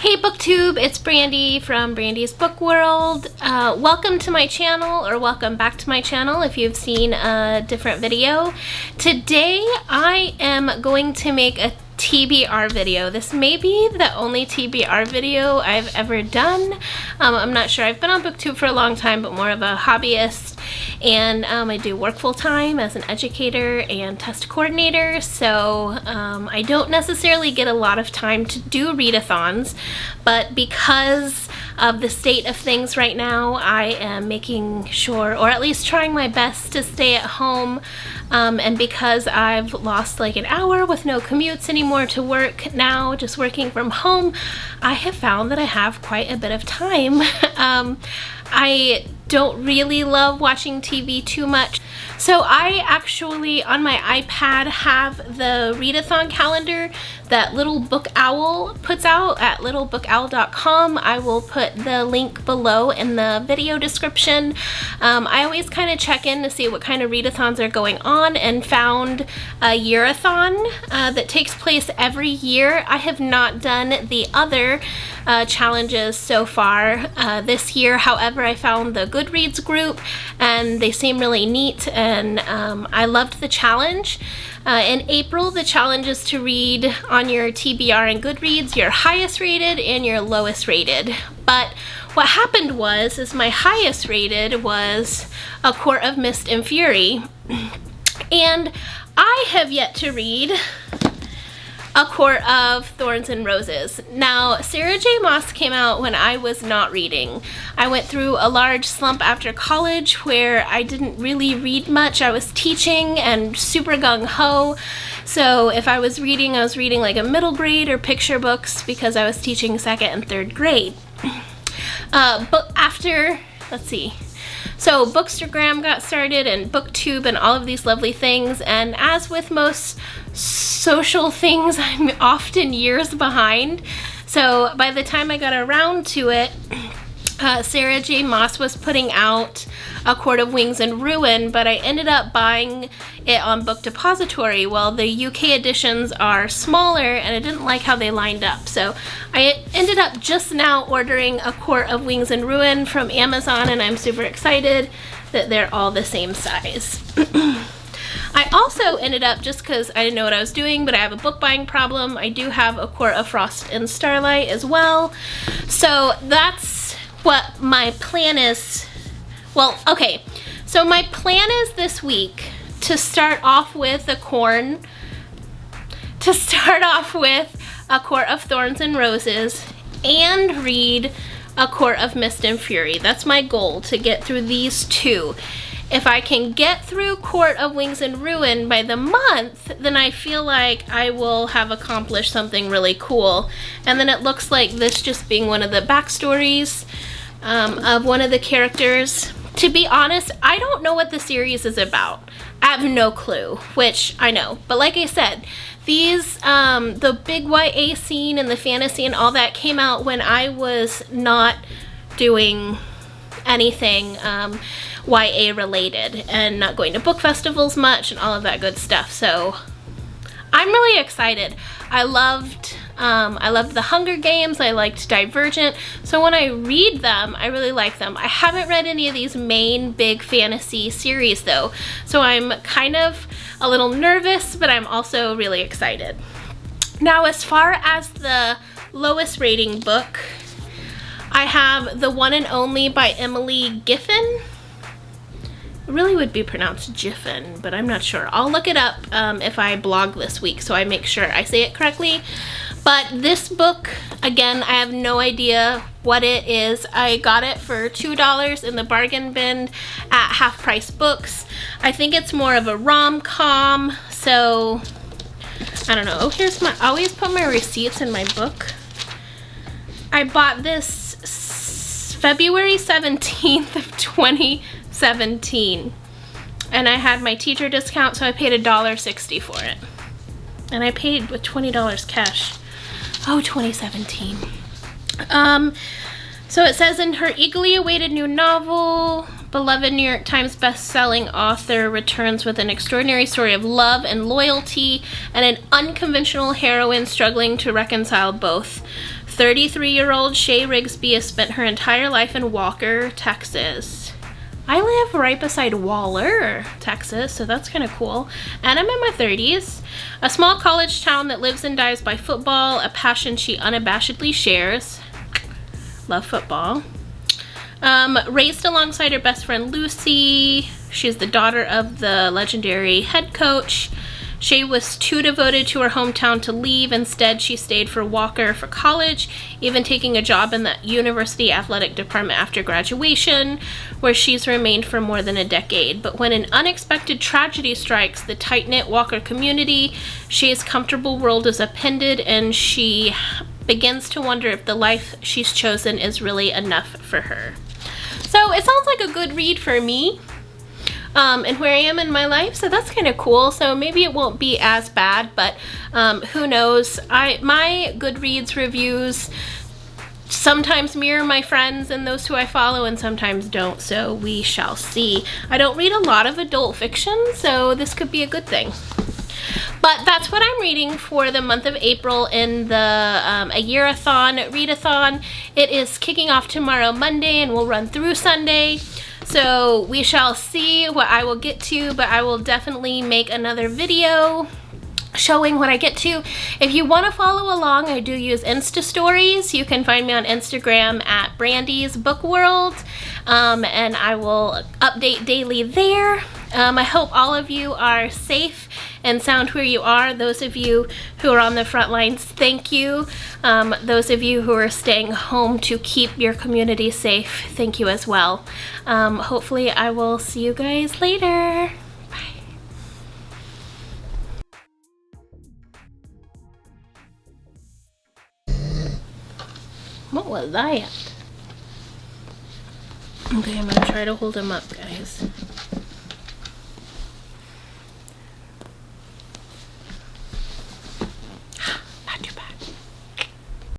Hey BookTube, it's Brandy from Brandy's Book World. Welcome to my channel, or welcome back to my channel if you've seen a different video. Today I am going to make a TBR video. This may be the only TBR video I've ever done. I'm not sure. I've been on BookTube for a long time, but more of a hobbyist, and I do work full-time as an educator and test coordinator, so I don't necessarily get a lot of time to do read-a-thons, but because of the state of things right now, I am making sure, or at least trying my best, to stay at home, and because I've lost like an hour with no commutes anymore to work now, just working from home, I have found that I have quite a bit of time. I don't really love watching TV too much. So I actually, on my iPad, have the Read-a-thon calendar that Little Book Owl puts out at littlebookowl.com. I will put the link below in the video description. I always kind of check in to see what kind of read-a-thons are going on, and found AYearAThon that takes place every year. I have not done the other challenges so far this year. However, I found the Goodreads group and they seem really neat, and I loved the challenge. In April, the challenge is to read on your TBR and Goodreads your highest rated and your lowest rated. But what happened is my highest rated was A Court of Mist and Fury, and I have yet to read A Court of Thorns and Roses. Now, Sarah J. Maas came out when I was not reading. I went through a large slump after college where I didn't really read much. I was teaching and super gung-ho. So if I was reading like a middle grade or picture books because I was teaching second and third grade. But after, let's see. So Bookstagram got started, and BookTube, and all of these lovely things, and as with most social things, I'm often years behind. So by the time I got around to it, Sarah J. Maas was putting out A Court of Wings and Ruin, but I ended up buying it on Book Depository. Well, the UK editions are smaller, and I didn't like how they lined up. So I ended up just now ordering A Court of Wings and Ruin from Amazon, and I'm super excited that they're all the same size. I also ended up, just because I didn't know what I was doing, but I have a book buying problem, I do have A Court of Frost and Starlight as well. So that's what my plan is. Well, okay, so my plan is this week to start off with A Court of Thorns and Roses and read A Court of Mist and Fury. That's my goal, to get through these two. If I can get through Court of Wings and Ruin by the month, then I feel like I will have accomplished something really cool. And then it looks like this just being one of the backstories of one of the characters. To be honest, I don't know what the series is about. I have no clue, which I know. But like I said, these, the big YA scene and the fantasy and all that came out when I was not doing anything YA related and not going to book festivals much and all of that good stuff. So I'm really excited. I loved the Hunger Games, I liked Divergent, so when I read them, I really like them. I haven't read any of these main big fantasy series though, so I'm kind of a little nervous, but I'm also really excited. Now, as far as the lowest rating book, I have The One and Only by Emily Giffin. It really would be pronounced Giffin, but I'm not sure. I'll look it up if I blog this week, so I make sure I say it correctly. But this book, again, I have no idea what it is. I got it for $2 in the bargain bin at Half Price Books. I think it's more of a rom-com, so I don't know. Oh, here's my, I always put my receipts in my book. I bought this February 17th of 2017, and I had my teacher discount, so I paid $1.60 for it, and I paid with $20 cash. Oh, 2017. So it says, in her eagerly awaited new novel, beloved New York Times best-selling author returns with an extraordinary story of love and loyalty and an unconventional heroine struggling to reconcile both. 33-year-old Shay Rigsby has spent her entire life in Walker, Texas. I live right beside Waller, Texas, so that's kind of cool. And I'm in my 30s. A small college town that lives and dies by football, a passion she unabashedly shares. Love football. Raised alongside her best friend Lucy. She's the daughter of the legendary head coach. Shay was too devoted to her hometown to leave. Instead, she stayed for Walker for college, even taking a job in the university athletic department after graduation, where she's remained for more than a decade. But when an unexpected tragedy strikes the tight-knit Walker community, Shay's comfortable world is upended, and she begins to wonder if the life she's chosen is really enough for her. So it sounds like a good read for me. And where I am in my life, so that's kind of cool. So maybe it won't be as bad, but who knows. My Goodreads reviews sometimes mirror my friends and those who I follow, and sometimes don't, so we shall see. I don't read a lot of adult fiction, so this could be a good thing. But that's what I'm reading for the month of April in the AYearAthon, Read-a-thon. It is kicking off tomorrow, Monday, and will run through Sunday. So we shall see what I will get to, but I will definitely make another video showing what I get to. If you want to follow along, I do use Insta stories. You can find me on Instagram at Brandy's Book World, and I will update daily there. I hope all of you are safe and sound where you are. Those of you who are on the front lines, thank you. Those of you who are staying home to keep your community safe, thank you as well. Hopefully I will see you guys later. Bye. What was that? Okay, I'm gonna try to hold him up, guys.